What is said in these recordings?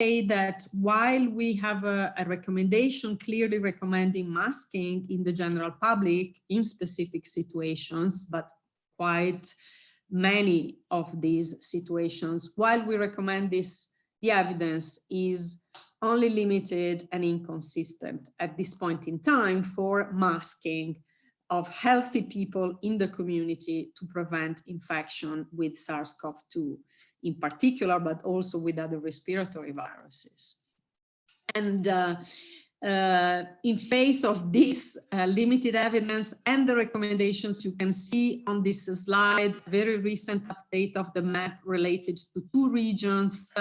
say that while we have a recommendation clearly recommending masking in the general public in specific situations, but quite many of these situations, while we recommend this, the evidence is only limited and inconsistent at this point in time for masking of healthy people in the community to prevent infection with SARS-CoV-2 in particular, but also with other respiratory viruses. And in face of this limited evidence and the recommendations, you can see on this slide, a very recent update of the map related to two regions,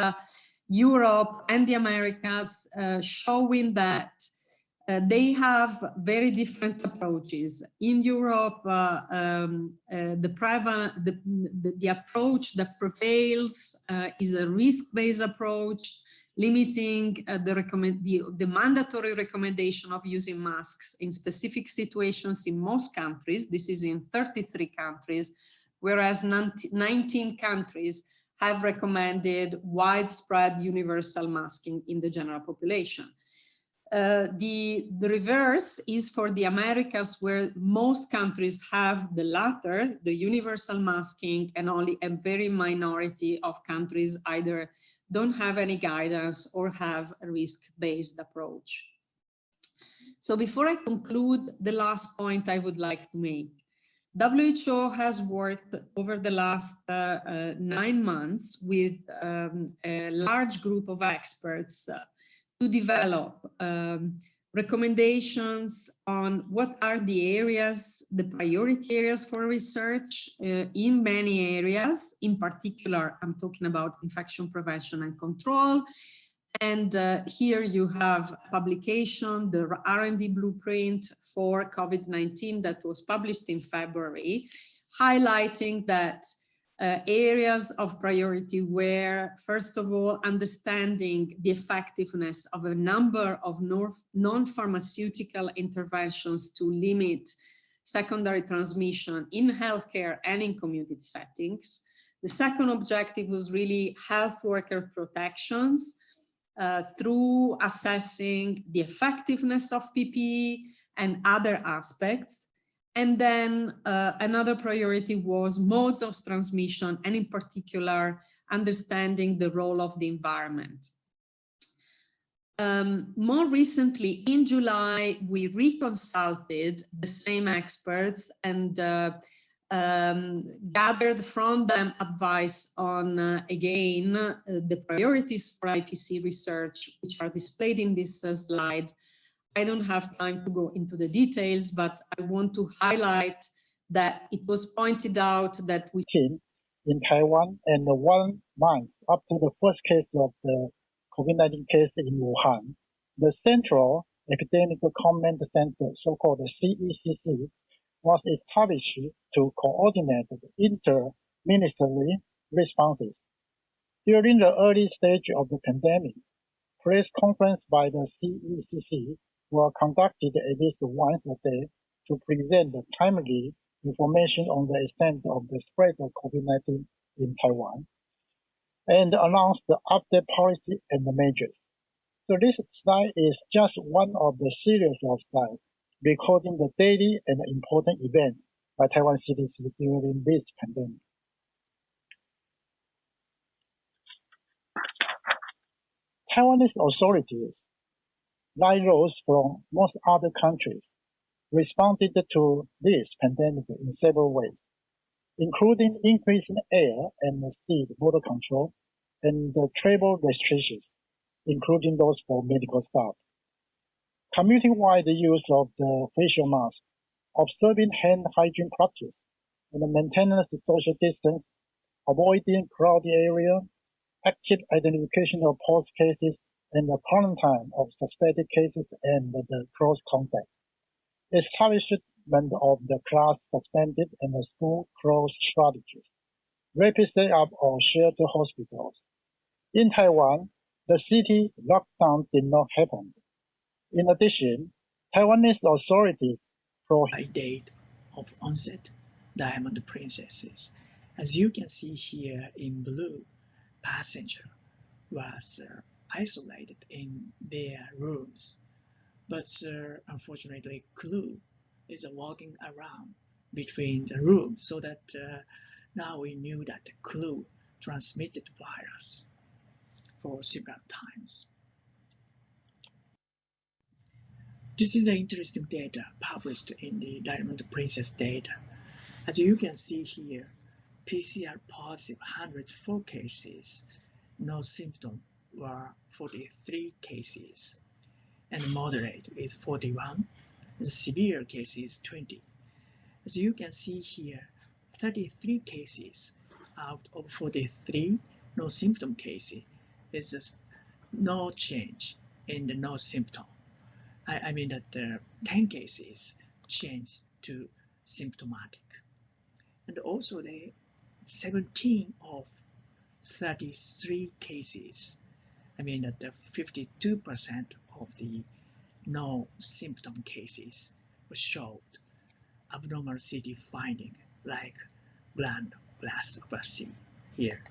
Europe and the Americas, showing that they have very different approaches. In Europe, the approach that prevails is a risk-based approach, limiting the mandatory recommendation of using masks in specific situations in most countries. This is in 33 countries, whereas 19 countries have recommended widespread universal masking in the general population. The reverse is for the Americas, where most countries have the latter, the universal masking, and only a very minority of countries either don't have any guidance or have a risk-based approach. So before I conclude, the last point I would like to make. WHO has worked over the last 9 months with a large group of experts to develop recommendations on what are the areas, the priority areas for research in many areas. In particular, I'm talking about infection prevention and control. And here you have publication, the R&D blueprint for COVID-19 that was published in February, highlighting that areas of priority were, first of all, understanding the effectiveness of a number of non-pharmaceutical interventions to limit secondary transmission in healthcare and in community settings. The second objective was really health worker protections through assessing the effectiveness of PPE and other aspects. And then another priority was modes of transmission, and in particular, understanding the role of the environment. More recently, in July, we reconsulted the same experts and gathered from them advice on, again, the priorities for IPC research, which are displayed in this slide. I don't have time to go into the details, but I want to highlight that it was pointed out that we in Taiwan, and 1 month after the first case of the COVID-19 case in Wuhan, the Central Epidemic Command Center, so-called CECC, was established to coordinate the inter-ministerial responses. During the early stage of the pandemic, press conference by the CECC were conducted at least once a day to present the timely information on the extent of the spread of COVID-19 in Taiwan and announce the update policy and the measures. So this slide is just one of the series of slides recording the daily and important events by Taiwan CDC during this pandemic. Taiwanese authorities, like those from most other countries, responded to this pandemic in several ways, including increasing air and sea border control and the travel restrictions, including those for medical staff. Community-wide use of the facial mask, observing hand hygiene practice, and the maintenance of social distance, avoiding crowded area, active identification of post cases, and the quarantine of suspected cases and the close contact. Establishment of the class suspended and the school closed strategies. Rapid setup of shelter hospitals. In Taiwan, the city lockdown did not happen. In addition, Taiwanese authorities by date of onset, Diamond Princesses. As you can see here in blue, passenger was isolated in their rooms. But unfortunately, CLUE is walking around between the rooms, so that now we knew that the CLUE transmitted the virus for several times. This is interesting data published in the Diamond Princess data. As you can see here, PCR positive 104 cases, no symptom were 43 cases, and moderate is 41, and severe cases 20. As you can see here, 33 cases out of 43 no symptom cases is no change in the no symptom. I mean that 10 cases changed to symptomatic. And also the 17 of 33 cases, I mean that the 52% of the no symptom cases showed abnormal CT finding like gram-BLAST/C here.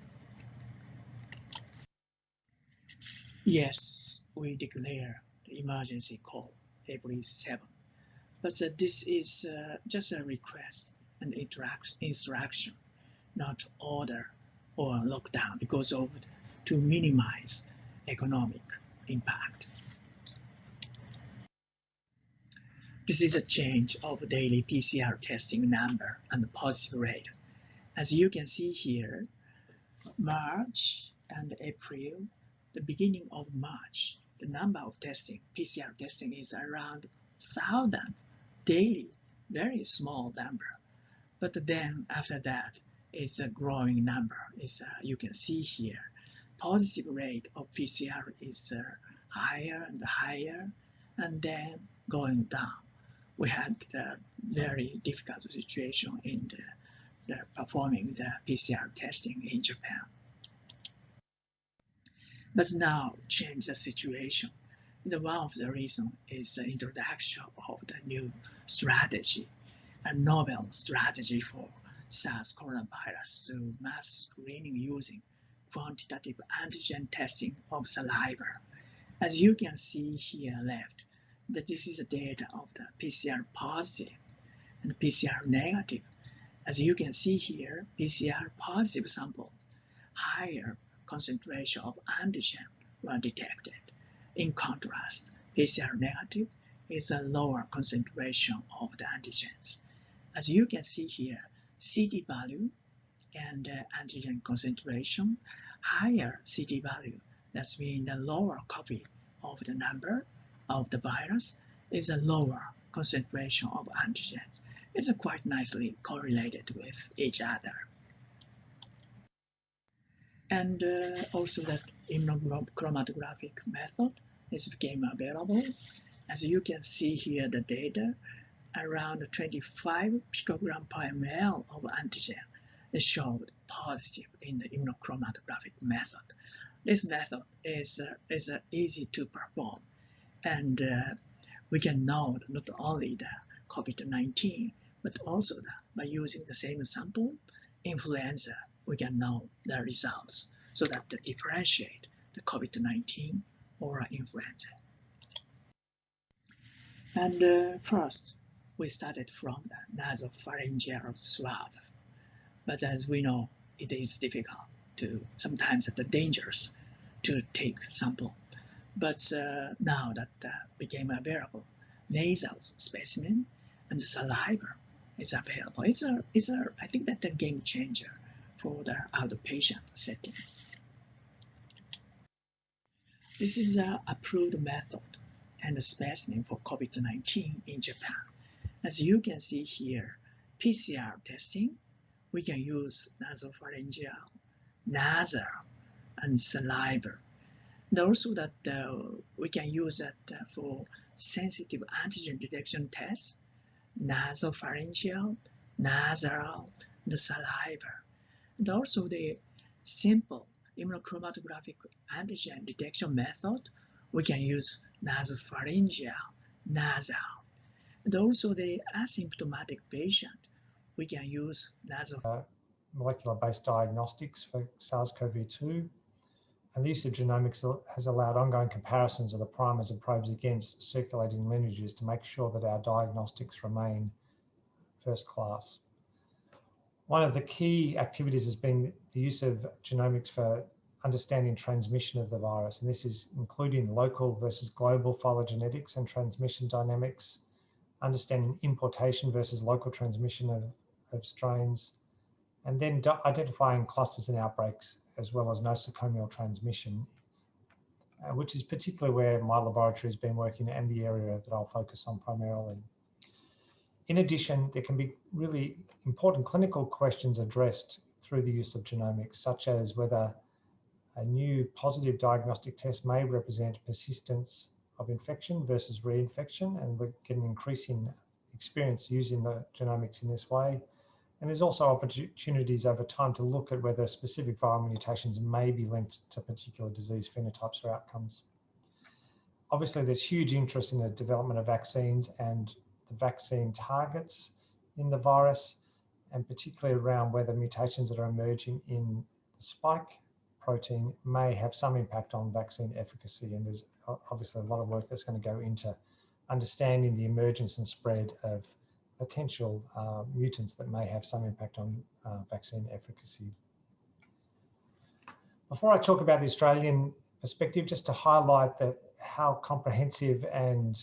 Yes, we declare the emergency call April 7, but this is just a request and instruction, not order or lockdown, because of to minimize economic impact. This is a change of daily PCR testing number and positive rate. As you can see here, March and April, the beginning of March, the number of testing, PCR testing is around 1,000 daily, very small number. But then after that, it's a growing number. You can see here, positive rate of PCR is higher and higher, and then going down. We had a very difficult situation in performing the PCR testing in Japan. But now change the situation. One of the reasons is the introduction of the new strategy, a novel strategy for SARS coronavirus through mass screening using quantitative antigen testing of saliva. As you can see here left, that this is the data of the PCR positive and PCR negative. As you can see here, PCR positive sample, higher concentration of antigen were detected. In contrast, PCR negative is a lower concentration of the antigens. As you can see here, CT value and antigen concentration, higher CT value, that's mean the lower copy of the number of the virus is a lower concentration of antigens. It's quite nicely correlated with each other. And also that immunochromatographic method became available. As you can see here, the data around 25 picogram per ml of antigen showed positive in the immunochromatographic method. This method is easy to perform, and we can know not only the COVID-19, but also that by using the same sample, influenza, we can know the results so that to differentiate the COVID-19 or influenza. And first, we started from the nasopharyngeal swab. But as we know, it is difficult sometimes dangerous to take sample. But now that became available, nasal specimen and saliva is available. I think that's a game changer for the outpatient setting. This is an approved method and a specimen for COVID-19 in Japan. As you can see here, PCR testing, we can use nasopharyngeal, nasal, and saliva. And also that we can use that for sensitive antigen detection test, nasopharyngeal, nasal, the saliva. And also the simple immunochromatographic antigen detection method, we can use nasopharyngeal, nasal. And also the asymptomatic patient, we can use nasal. Molecular-based diagnostics for SARS-CoV-2. And the use of genomics has allowed ongoing comparisons of the primers and probes against circulating lineages to make sure that our diagnostics remain first class. One of the key activities has been the use of genomics for understanding transmission of the virus. And this is including local versus global phylogenetics and transmission dynamics, understanding importation versus local transmission of strains, and then identifying clusters and outbreaks, as well as nosocomial transmission, which is particularly where my laboratory has been working and the area that I'll focus on primarily. In addition, there can be really important clinical questions addressed through the use of genomics, such as whether a new positive diagnostic test may represent persistence of infection versus reinfection, and we're getting increasing experience using the genomics in this way. And there's also opportunities over time to look at whether specific viral mutations may be linked to particular disease phenotypes or outcomes. Obviously, there's huge interest in the development of vaccines and the vaccine targets in the virus, and particularly around whether mutations that are emerging in the spike protein may have some impact on vaccine efficacy. And there's obviously a lot of work that's going to go into understanding the emergence and spread of potential mutants that may have some impact on vaccine efficacy. Before I talk about the Australian perspective, just to highlight how comprehensive and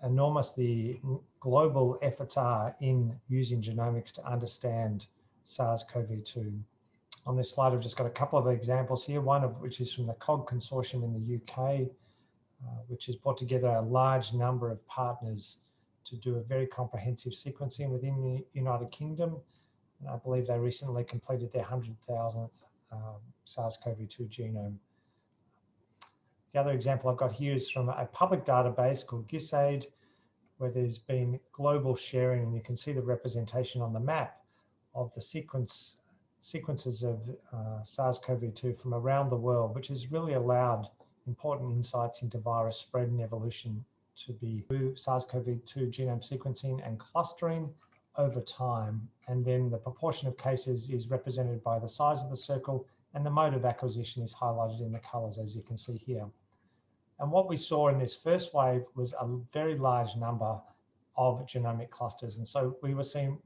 enormous the global efforts are in using genomics to understand SARS-CoV-2. On this slide, I've just got a couple of examples here, one of which is from the COG consortium in the UK, which has brought together a large number of partners to do a very comprehensive sequencing within the United Kingdom. And I believe they recently completed their 100,000th SARS-CoV-2 genome. The other example I've got here is from a public database called GISAID, where there's been global sharing, and you can see the representation on the map of the sequences of SARS-CoV-2 from around the world, which has really allowed important insights into virus spread and evolution to be through SARS-CoV-2 genome sequencing and clustering over time. And then the proportion of cases is represented by the size of the circle, and the mode of acquisition is highlighted in the colors, as you can see here. And what we saw in this first wave was a very large number of genomic clusters. And so we were seeing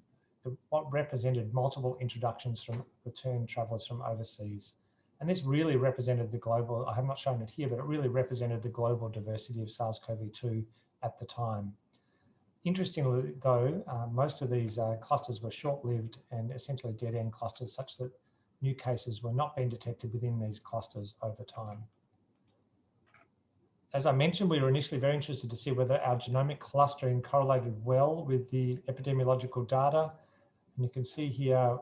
what represented multiple introductions from returned travelers from overseas. And this really represented the global, I have not shown it here, but it really represented the global diversity of SARS-CoV-2 at the time. Interestingly, though, most of these clusters were short-lived and essentially dead-end clusters, such that new cases were not being detected within these clusters over time. As I mentioned, we were initially very interested to see whether our genomic clustering correlated well with the epidemiological data. And you can see here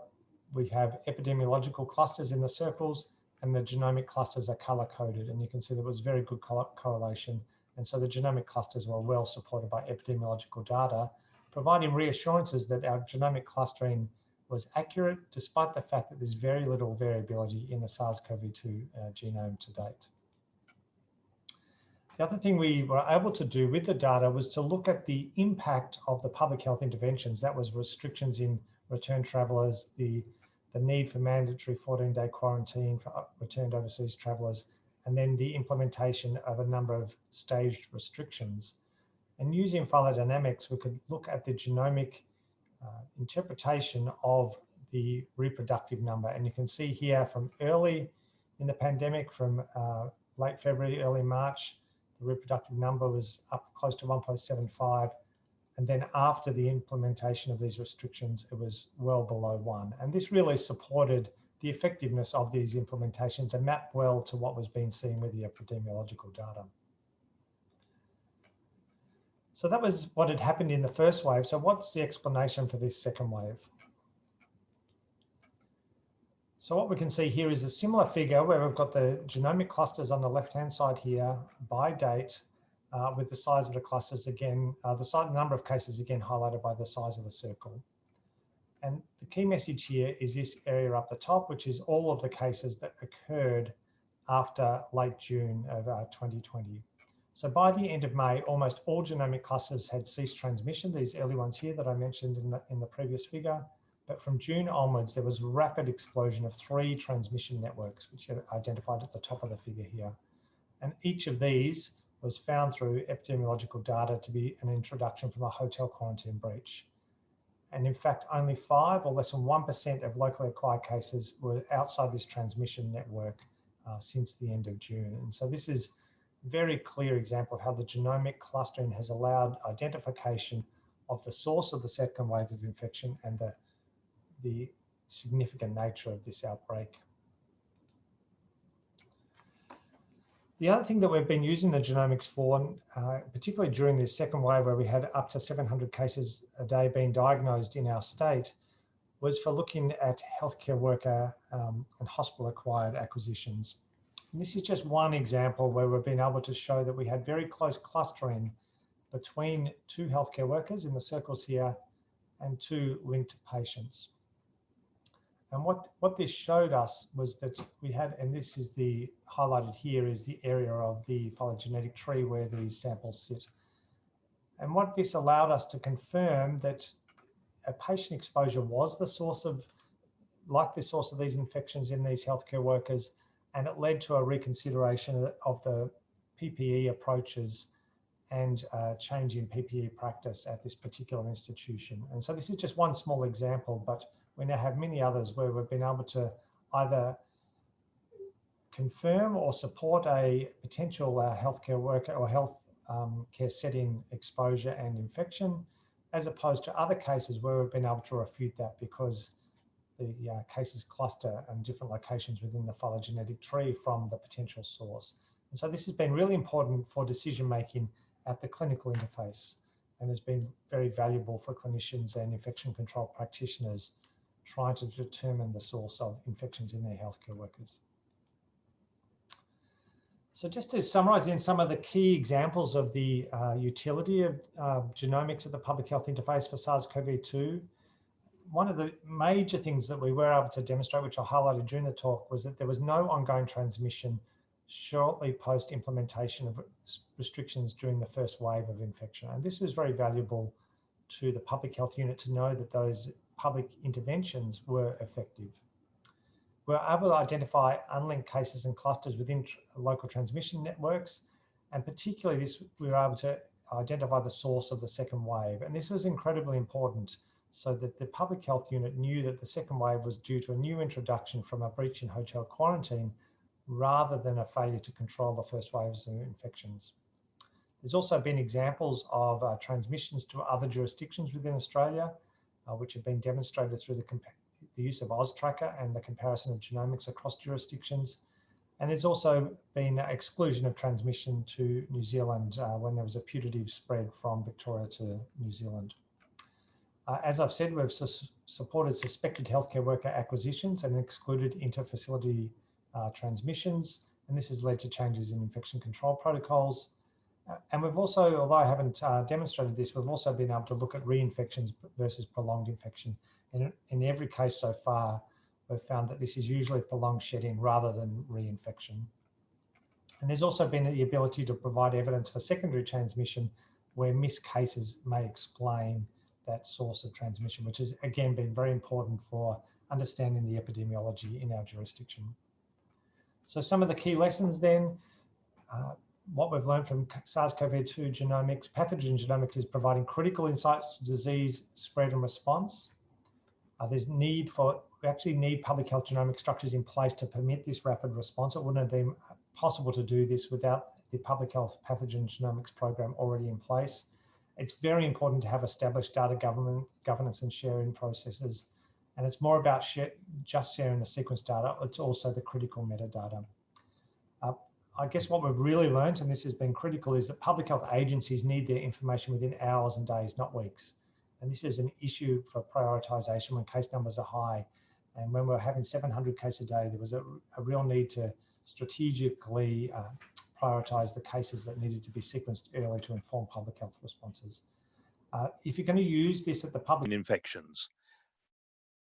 we have epidemiological clusters in the circles, and the genomic clusters are color-coded. And you can see there was very good correlation. And so the genomic clusters were well supported by epidemiological data, providing reassurances that our genomic clustering was accurate, despite the fact that there's very little variability in the SARS-CoV-2 genome to date. The other thing we were able to do with the data was to look at the impact of the public health interventions. That was restrictions in return travellers, the need for mandatory 14-day quarantine for returned overseas travellers, and then the implementation of a number of staged restrictions. And using phylogenomics, we could look at the genomic interpretation of the reproductive number. And you can see here from early in the pandemic, from late February, early March, the reproductive number was up close to 1.75. And then after the implementation of these restrictions, it was well below 1. And this really supported the effectiveness of these implementations and mapped well to what was being seen with the epidemiological data. So that was what had happened in the first wave. So what's the explanation for this second wave? So what we can see here is a similar figure where we've got the genomic clusters on the left-hand side here by date, with the size of the clusters again, the number of cases again highlighted by the size of the circle. And the key message here is this area up the top, which is all of the cases that occurred after late June of 2020. So by the end of May, almost all genomic clusters had ceased transmission, these early ones here that I mentioned in the previous figure, But from June onwards, there was a rapid explosion of 3 transmission networks, which are identified at the top of the figure here. And each of these was found through epidemiological data to be an introduction from a hotel quarantine breach. And in fact, only 5 or less than 1% of locally acquired cases were outside this transmission network since the end of June. And so this is a very clear example of how the genomic clustering has allowed identification of the source of the second wave of infection and the significant nature of this outbreak. The other thing that we've been using the genomics for, particularly during this second wave where we had up to 700 cases a day being diagnosed in our state, was for looking at healthcare worker and hospital acquired acquisitions. And this is just one example where we've been able to show that we had very close clustering between 2 healthcare workers in the circles here and 2 linked patients. And what this showed us was that we had, and this is the highlighted here, is the area of the phylogenetic tree where these samples sit. And what this allowed us to confirm that a patient exposure was the source of, like the source of these infections in these healthcare workers, and it led to a reconsideration of the PPE approaches and change in PPE practice at this particular institution. And so this is just one small example, but we now have many others where we've been able to either confirm or support a potential healthcare worker or health care setting exposure and infection, as opposed to other cases where we've been able to refute that because the cases cluster in different locations within the phylogenetic tree from the potential source. And so this has been really important for decision making at the clinical interface and has been very valuable for clinicians and infection control practitioners trying to determine the source of infections in their healthcare workers. So just to summarise in some of the key examples of the utility of genomics at the public health interface for SARS-CoV-2, one of the major things that we were able to demonstrate, which I highlighted during the talk, was that there was no ongoing transmission shortly post implementation of restrictions during the first wave of infection. And this was very valuable to the public health unit to know that those public interventions were effective. We were able to identify unlinked cases and clusters within local transmission networks, and particularly this, we were able to identify the source of the second wave. And this was incredibly important so that the public health unit knew that the second wave was due to a new introduction from a breach in hotel quarantine rather than a failure to control the first waves of infections. There's also been examples of transmissions to other jurisdictions within Australia, which have been demonstrated through the use of AUSTRACKR and the comparison of genomics across jurisdictions. And there's also been exclusion of transmission to New Zealand when there was a putative spread from Victoria to New Zealand. As I've said, we've supported suspected healthcare worker acquisitions and excluded inter-facility transmissions. And this has led to changes in infection control protocols. And we've also, although I haven't demonstrated this, we've also been able to look at reinfections versus prolonged infection. And in every case so far, we've found that this is usually prolonged shedding rather than reinfection. And there's also been the ability to provide evidence for secondary transmission where missed cases may explain that source of transmission, which has again been very important for understanding the epidemiology in our jurisdiction. So some of the key lessons then, what we've learned from SARS-CoV-2 genomics, pathogen genomics is providing critical insights to disease spread and response. There's need for, we actually need public health genomic structures in place to permit this rapid response. It wouldn't have been possible to do this without the public health pathogen genomics program already in place. It's very important to have established data governance and sharing processes. And it's more about just sharing the sequence data, it's also the critical metadata. I guess what we've really learned, and this has been critical, is that public health agencies need their information within hours and days, not weeks. And this is an issue for prioritisation when case numbers are high. And when we're having 700 cases a day, there was a real need to strategically prioritise the cases that needed to be sequenced early to inform public health responses. If you're going to use this at the public... infections.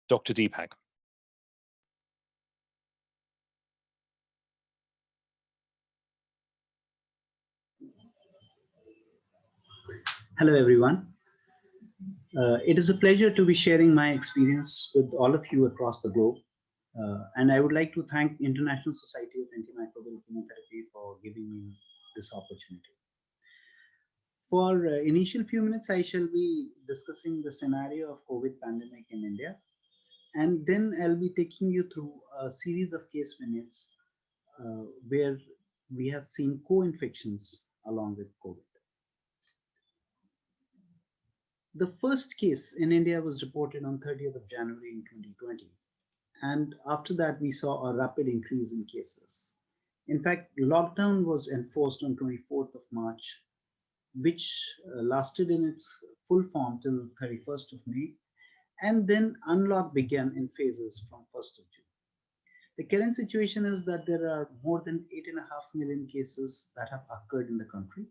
Dr. Deepak. Hello, everyone. It is a pleasure to be sharing my experience with all of you across the globe. And I would like to thank International Society of Antimicrobial Chemotherapy for giving me this opportunity. For initial few minutes, I shall be discussing the scenario of COVID pandemic in India. And then I'll be taking you through a series of case minutes where we have seen co-infections along with COVID. The first case in India was reported on 30th of January in 2020. And after that, we saw a rapid increase in cases. In fact, lockdown was enforced on 24th of March, which lasted in its full form till 31st of May. And then unlock began in phases from 1st of June. The current situation is that there are more than 8.5 million cases that have occurred in the country.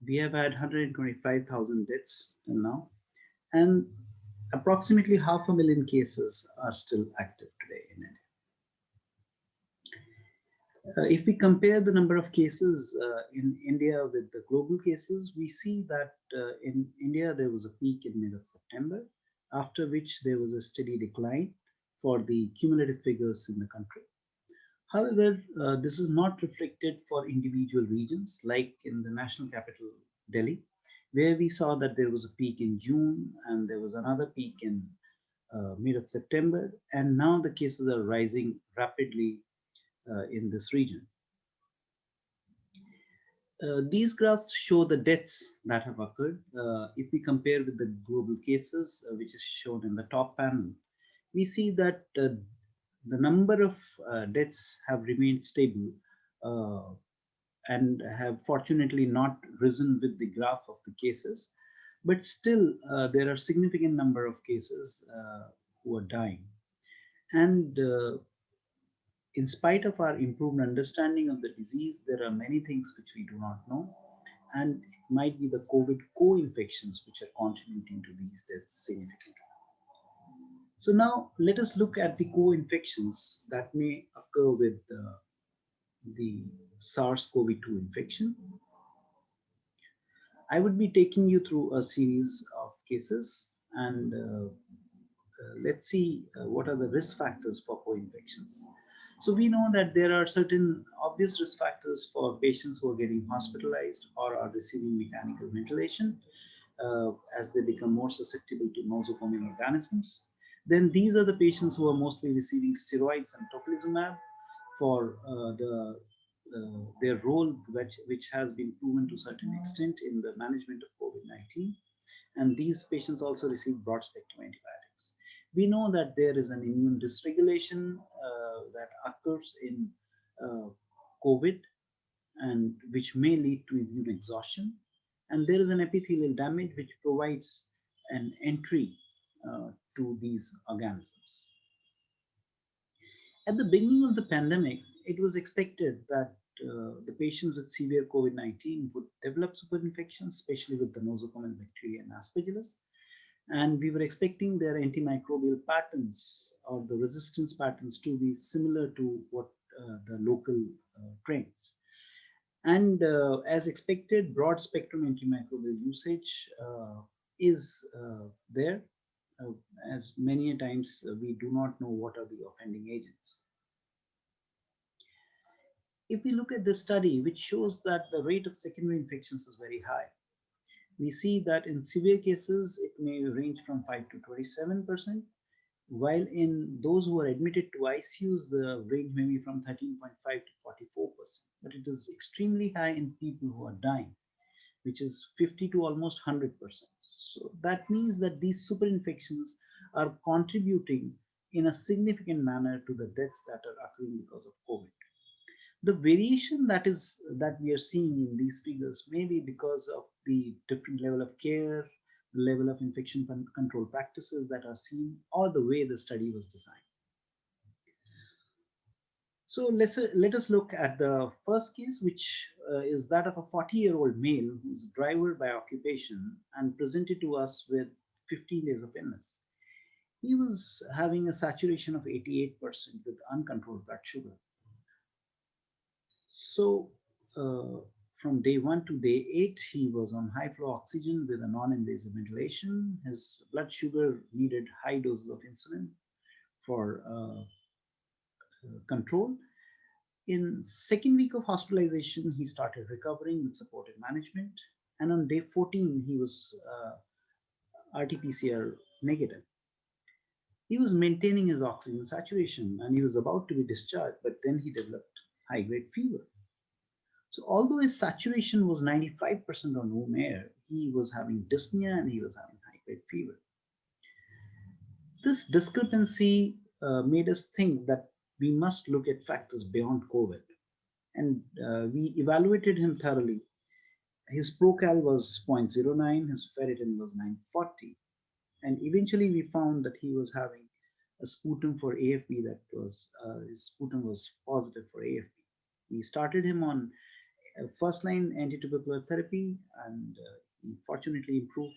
We have had 125,000 deaths till now, and approximately 500,000 cases are still active today in India. If we compare the number of cases in India with the global cases, we see that in India there was a peak in mid of September, after which there was a steady decline for the cumulative figures in the country. However, this is not reflected for individual regions, like in the national capital, Delhi, where we saw that there was a peak in June and there was another peak in mid of September, and now the cases are rising rapidly in this region. These graphs show the deaths that have occurred. If we compare with the global cases, which is shown in the top panel, we see that the number of deaths have remained stable and have fortunately not risen with the graph of the cases, but still there are significant number of cases who are dying. And in spite of our improved understanding of the disease, there are many things which we do not know, and it might be the COVID co-infections which are contributing to these deaths significantly. So now let us look at the co-infections that may occur with the SARS-CoV-2 infection. I would be taking you through a series of cases, and let's see what are the risk factors for co-infections. So we know that there are certain obvious risk factors for patients who are getting hospitalized or are receiving mechanical ventilation as they become more susceptible to nosocomial organisms. Then these are the patients who are mostly receiving steroids and tocilizumab for their role, which has been proven to a certain extent in the management of COVID-19. And these patients also receive broad spectrum antibiotics. We know that there is an immune dysregulation that occurs in COVID, and which may lead to immune exhaustion. And there is an epithelial damage which provides an entry to these organisms. At the beginning of the pandemic, it was expected that the patients with severe COVID-19 would develop superinfections, especially with the nosocomial bacteria and aspergillus. And we were expecting their antimicrobial patterns or the resistance patterns to be similar to what the local trends. And as expected, broad spectrum antimicrobial usage is there, as many times we do not know what are the offending agents. If we look at this study, which shows that the rate of secondary infections is very high, we see that in severe cases, it may range from 5 to 27%, while in those who are admitted to ICUs, the range may be from 13.5 to 44%. But it is extremely high in people who are dying, which is 50 to almost 100%. So that means that these superinfections are contributing in a significant manner to the deaths that are occurring because of COVID. The variation that we are seeing in these figures may be because of the different level of care, the level of infection control practices that are seen, or the way the study was designed. So let us look at the first case, which is that of a 40-year-old male who's a driver by occupation and presented to us with 15 days of illness. He was having a saturation of 88% with uncontrolled blood sugar. So from day 1 to day 8, he was on high flow oxygen with a non-invasive ventilation. His blood sugar needed high doses of insulin for control. In second week of hospitalization, he started recovering with supportive management. And on day 14, he was RT-PCR negative. He was maintaining his oxygen saturation and he was about to be discharged, but then he developed high-grade fever. So although his saturation was 95% on room air, he was having dyspnea and he was having high-grade fever. This discrepancy made us think that we must look at factors beyond COVID. And we evaluated him thoroughly. His procal was 0.09, his ferritin was 940. And eventually we found that he was having a sputum for AFP that was, his sputum was positive for AFP. We started him on first-line antitubercular therapy and he fortunately improved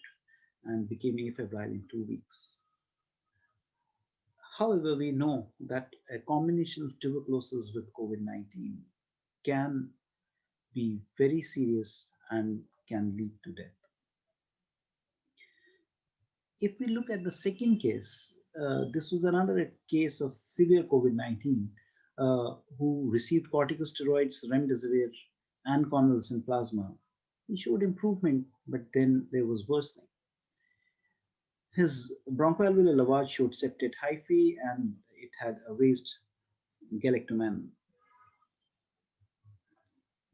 and became afebrile in 2 weeks. However, we know that a combination of tuberculosis with COVID-19 can be very serious and can lead to death. If we look at the second case, this was another case of severe COVID-19 who received corticosteroids, remdesivir, and convalescent plasma. He showed improvement, but then there was worsening. His bronchoalveolar lavage showed septate hyphae and it had a raised galactomannan.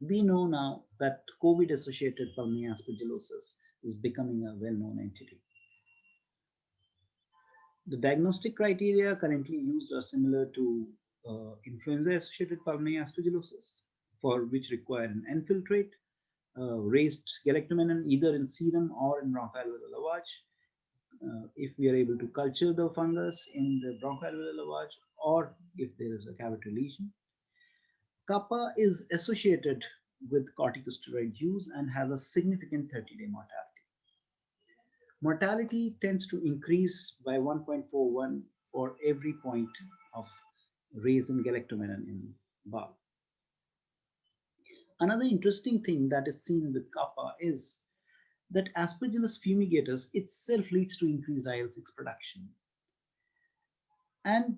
We know now that COVID-associated pulmonary aspergillosis is becoming a well-known entity. The diagnostic criteria currently used are similar to influenza-associated pulmonary aspergillosis, for which require an infiltrate, raised galactomannan either in serum or in bronchoalveolar lavage. If we are able to culture the fungus in the bronchoalveolar lavage or if there is a cavitary lesion. Kappa is associated with corticosteroid use and has a significant 30-day mortality. Mortality tends to increase by 1.41 for every point of raise in galactomannan in bowel. Another interesting thing that is seen with kappa is that Aspergillus fumigatus itself leads to increased IL-6 production. And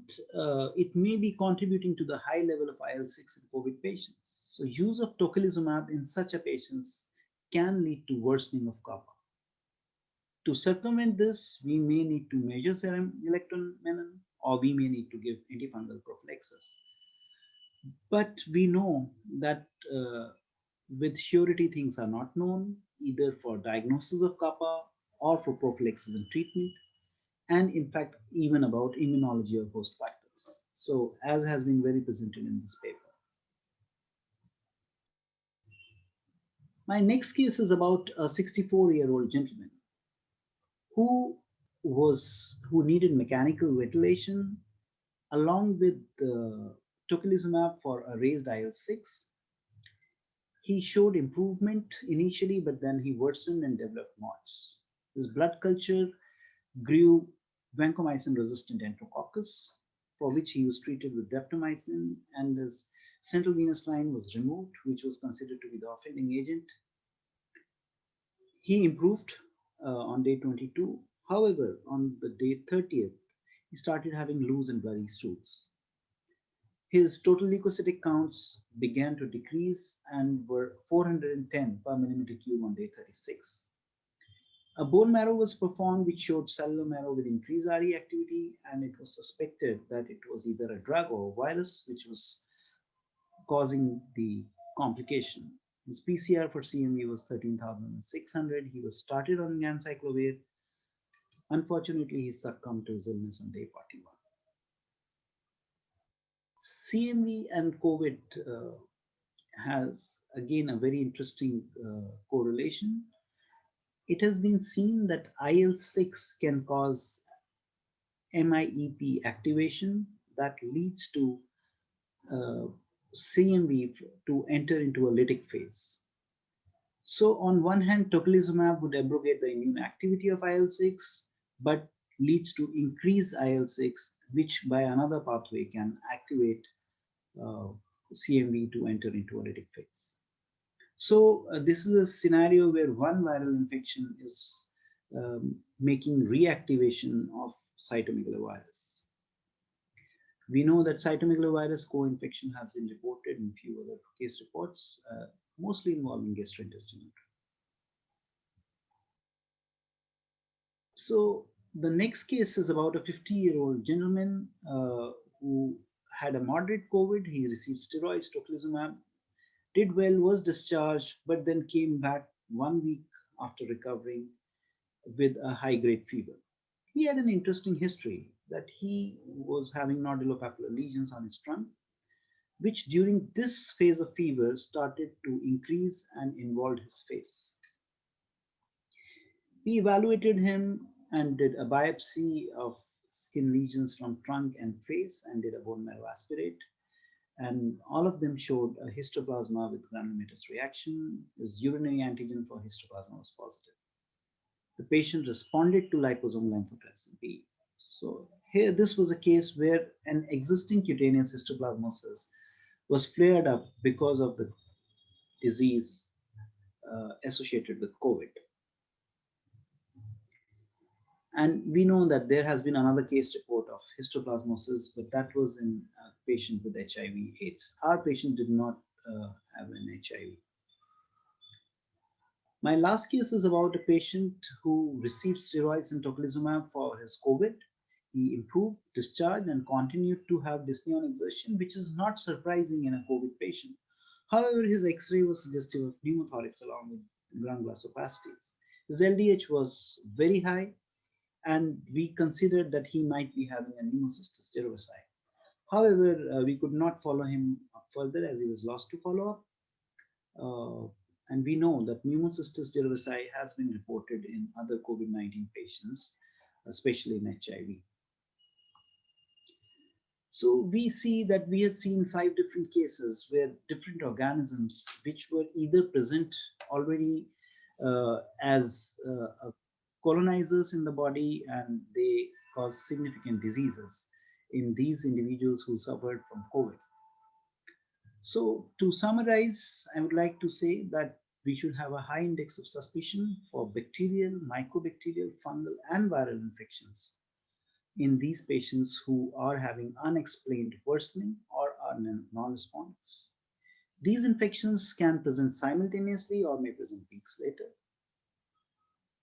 it may be contributing to the high level of IL-6 in COVID patients. So use of tocilizumab in such a patients can lead to worsening of kappa. To circumvent this, we may need to measure serum galactomannan or we may need to give antifungal prophylaxis. But we know that with surety things are not known, either for diagnosis of kappa or for prophylaxis and treatment, and in fact, even about immunology or host factors. So as has been very presented in this paper. My next case is about a 64-year-old gentleman who needed mechanical ventilation along with tocilizumab for a raised IL-6. He showed improvement initially, but then he worsened and developed MODS. His blood culture grew vancomycin-resistant enterococcus, for which he was treated with daptomycin, and his central venous line was removed, which was considered to be the offending agent. He improved on day 22. However, on the day 30th, he started having loose and bloody stools. His total leukocytic counts began to decrease and were 410 per millimeter cube on day 36. A bone marrow was performed which showed cellular marrow with increased RE activity, and it was suspected that it was either a drug or a virus which was causing the complication. His PCR for CMV was 13,600. He was started on ganciclovir. Unfortunately, he succumbed to his illness on day 41. CMV and COVID has again a very interesting correlation. It has been seen that IL-6 can cause MIEP activation that leads to CMV to enter into a lytic phase. So on one hand, tocilizumab would abrogate the immune activity of IL-6, but leads to increased IL-6, which by another pathway can activate CMV to enter into a lytic phase. So this is a scenario where one viral infection is making reactivation of cytomegalovirus. We know that cytomegalovirus co-infection has been reported in few other case reports, mostly involving gastrointestinal. So the next case is about a 50-year-old gentleman who had a moderate COVID. He received steroids, tocilizumab, did well, was discharged, but then came back 1 week after recovering with a high-grade fever. He had an interesting history that he was having nodulopapular lesions on his trunk, which during this phase of fever started to increase and involved his face. We evaluated him and did a biopsy of skin lesions from trunk and face and did a bone marrow aspirate. And all of them showed a histoplasma with granulomatous reaction. His urinary antigen for histoplasma was positive. The patient responded to liposomal lymphotransfusion B. So here, this was a case where an existing cutaneous histoplasmosis was flared up because of the disease associated with COVID. And we know that there has been another case report of histoplasmosis, but that was in a patient with HIV/AIDS. Our patient did not have an HIV. My last case is about a patient who received steroids and tocilizumab for his COVID. He improved, discharged, and continued to have dyspnea on exertion, which is not surprising in a COVID patient. However, his X-ray was suggestive of pneumothorax along with ground glass opacities. His LDH was very high, and we considered that he might be having a pneumocystis cerevisiae. However, we could not follow him up further as he was lost to follow-up. And we know that pneumocystis cerevisiae has been reported in other COVID-19 patients, especially in HIV. So we see that we have seen 5 different cases where different organisms which were either present already as colonizers in the body, and they cause significant diseases in these individuals who suffered from COVID. So to summarize, I would like to say that we should have a high index of suspicion for bacterial, mycobacterial, fungal, and viral infections in these patients who are having unexplained worsening or are non-responders. These infections can present simultaneously or may present weeks later.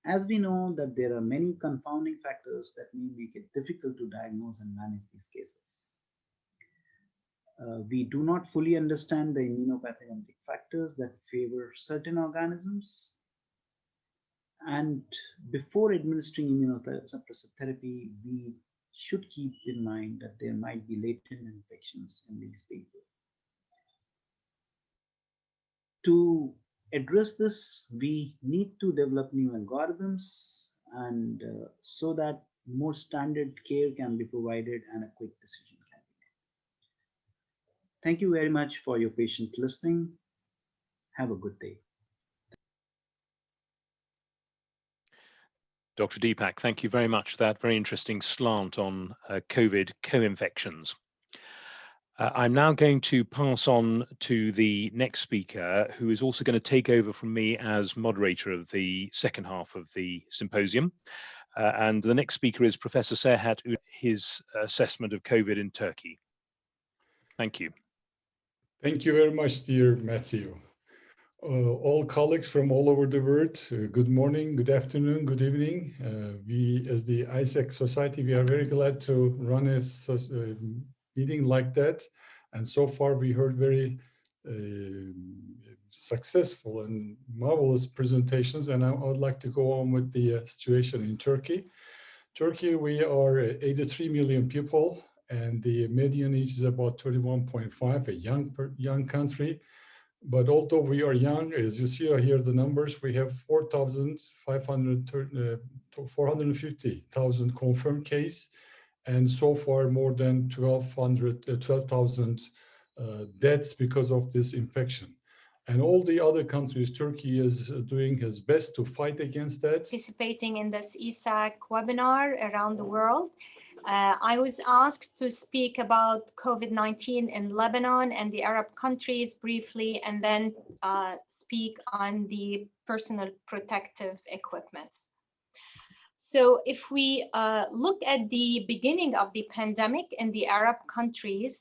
As we know that there are many confounding factors that may make it difficult to diagnose and manage these cases. We do not fully understand the immunopathogenic factors that favor certain organisms. And before administering immunosuppressive therapy, we should keep in mind that there might be latent infections in these people. To address this, we need to develop new algorithms, and so that more standard care can be provided and a quick decision can be made. Thank you very much for your patient listening. Have a good day. Dr. Deepak, thank you very much for that very interesting slant on COVID co-infections. I'm now going to pass on to the next speaker, who is also going to take over from me as moderator of the second half of the symposium. And the next speaker is Professor Serhat, his assessment of COVID in Turkey. Thank you. Thank you very much, dear Matthew. All colleagues from all over the world, good morning, good afternoon, good evening. We, as the ISAC Society, we are very glad to run a meeting like that. And so far we heard very successful and marvelous presentations. And I would like to go on with the situation in Turkey. Turkey, we are 83 million people, and the median age is about 31.5, a young country. But although we are young, as you see here the numbers, we have 450,000 confirmed cases, and so far more than 12,000 deaths because of this infection. And all the other countries, Turkey is doing his best to fight against that. Participating in this ISAC webinar around the world. I was asked to speak about COVID-19 in Lebanon and the Arab countries briefly, and then speak on the personal protective equipment. So if we look at the beginning of the pandemic in the Arab countries,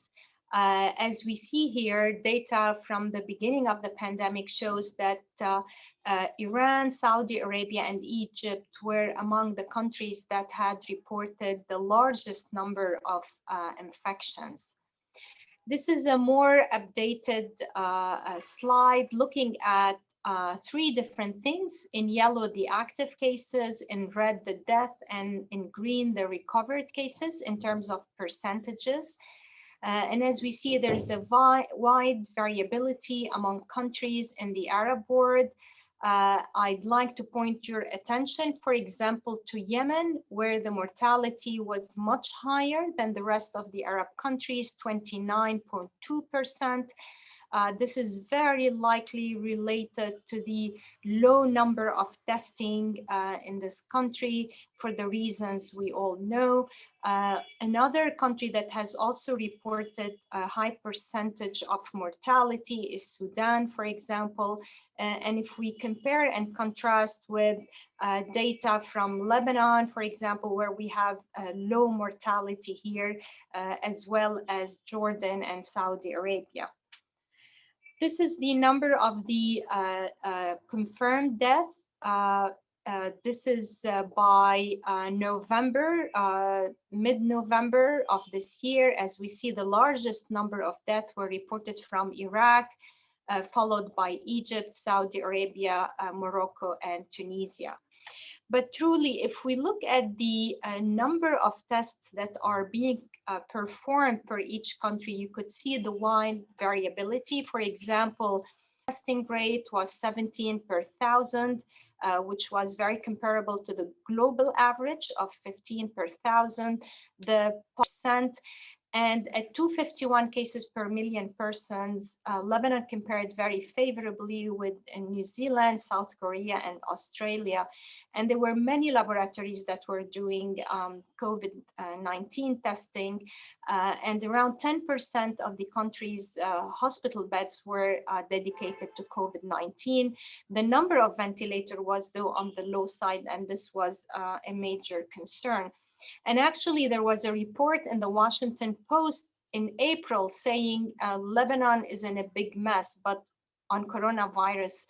as we see here, data from the beginning of the pandemic shows that Iran, Saudi Arabia, and Egypt were among the countries that had reported the largest number of infections. This is a more updated slide looking at three different things. In yellow, the active cases, in red, the death, and in green, the recovered cases in terms of percentages. And as we see, there's a wide variability among countries in the Arab world. I'd like to point your attention, for example, to Yemen, where the mortality was much higher than the rest of the Arab countries, 29.2%. This is very likely related to the low number of testing in this country for the reasons we all know. Another country that has also reported a high percentage of mortality is Sudan, for example. And if we compare and contrast with data from Lebanon, for example, where we have low mortality here, as well as Jordan and Saudi Arabia. This is the number of the confirmed death. This is by November, mid-November of this year. As we see, the largest number of deaths were reported from Iraq, followed by Egypt, Saudi Arabia, Morocco, and Tunisia. But truly, if we look at the number of tests that are being performed per each country, you could see the wide variability. For example, testing rate was 17 per 1,000, which was very comparable to the global average of 15 per 1,000. The percent, and at 251 cases per million persons, Lebanon compared very favorably with New Zealand, South Korea, and Australia. And there were many laboratories that were doing COVID-19 testing, and around 10% of the country's hospital beds were dedicated to COVID-19. The number of ventilators was, though, on the low side, and this was a major concern. And actually, there was a report in the Washington Post in April saying Lebanon is in a big mess, but on coronavirus,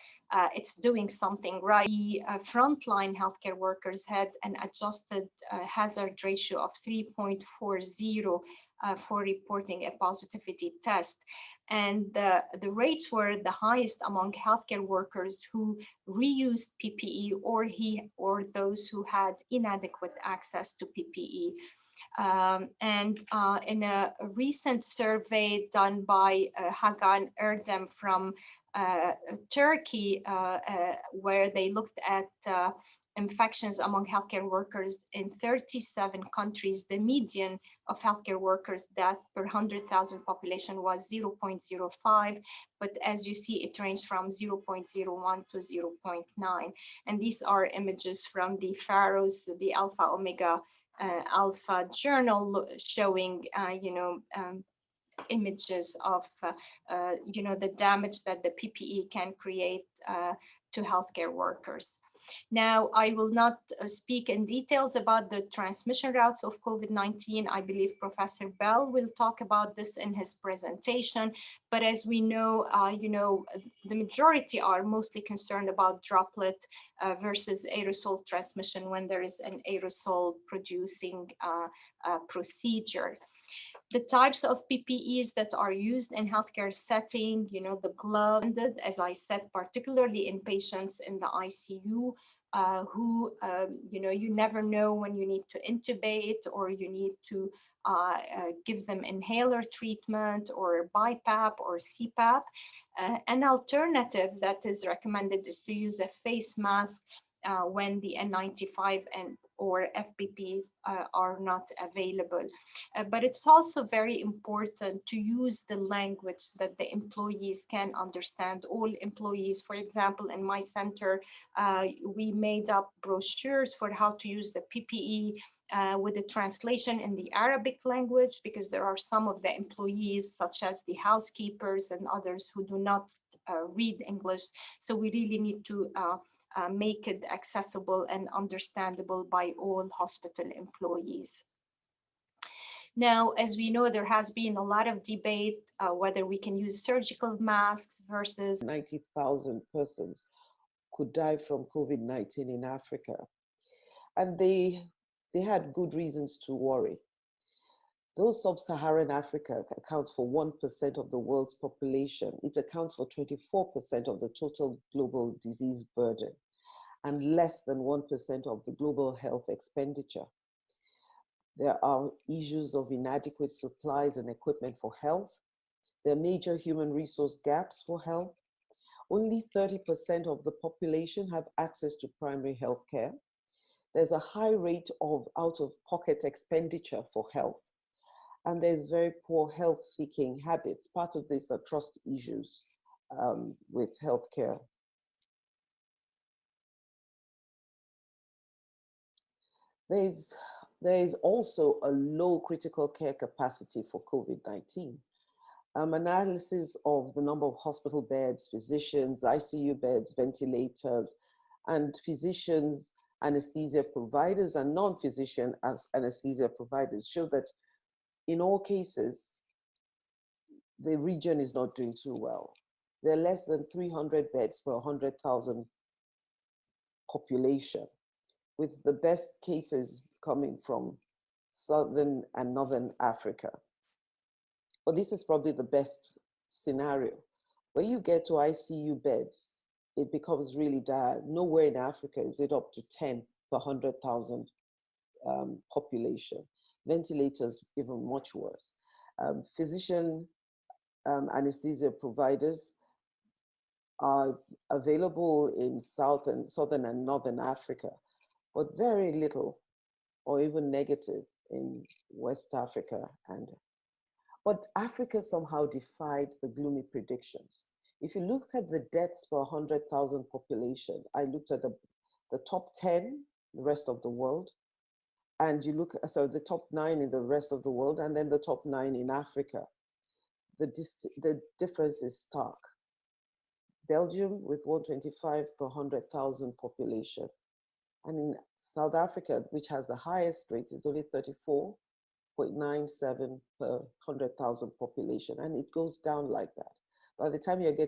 it's doing something right. The frontline healthcare workers had an adjusted hazard ratio of 3.40 for reporting a positivity test. And the rates were the highest among healthcare workers who reused PPE or those who had inadequate access to PPE. In a recent survey done by Hagan Erdem from Turkey, where they looked at infections among healthcare workers in 37 countries, the median of healthcare workers' death per 100,000 population was 0.05, but as you see, it ranged from 0.01 to 0.9. And these are images from the Pharos, the Alpha Omega Alpha journal, showing images of the damage that the PPE can create to healthcare workers. Now, I will not speak in details about the transmission routes of COVID-19. I believe Professor Bell will talk about this in his presentation. But as we know, the majority are mostly concerned about droplet versus aerosol transmission when there is an aerosol producing procedure. The types of PPEs that are used in healthcare setting, the glove, as I said, particularly in patients in the ICU, who, you never know when you need to intubate or you need to give them inhaler treatment or BiPAP or CPAP. An alternative that is recommended is to use a face mask when the N95 or FPPs are not available. But it's also very important to use the language that the employees can understand. All employees, for example, in my center, we made up brochures for how to use the PPE with the translation in the Arabic language, because there are some of the employees, such as the housekeepers and others, who do not read English. So we really need to make it accessible and understandable by all hospital employees. Now, as we know, there has been a lot of debate whether we can use surgical masks versus 90,000 persons could die from COVID-19 in Africa. And they had good reasons to worry. Though sub-Saharan Africa accounts for 1% of the world's population, it accounts for 24% of the total global disease burden and less than 1% of the global health expenditure. There are issues of inadequate supplies and equipment for health. There are major human resource gaps for health. Only 30% of the population have access to primary health care. There's a high rate of out-of-pocket expenditure for health. And there's very poor health-seeking habits. Part of this are trust issues with healthcare. There is also a low critical care capacity for COVID-19. Analysis of the number of hospital beds, physicians, ICU beds, ventilators, and physicians, anesthesia providers, and non-physician anesthesia providers show that in all cases, the region is not doing too well. There are less than 300 beds per 100,000 population, with the best cases coming from Southern and Northern Africa. But this is probably the best scenario. When you get to ICU beds, it becomes really dire. Nowhere in Africa is it up to 10 per 100,000 population. Ventilators, even much worse. Physician anesthesia providers are available in Southern and Northern Africa, but very little or even negative in West Africa. But Africa somehow defied the gloomy predictions. If you look at the deaths per 100,000 population, I looked at the top 10, the rest of the world, and you look, so the top 9 in the rest of the world, and then the top 9 in Africa. The difference is stark. Belgium with 125 per 100,000 population. And in South Africa, which has the highest rate, is only 34.97 per 100,000 population. And it goes down like that. By the time you're getting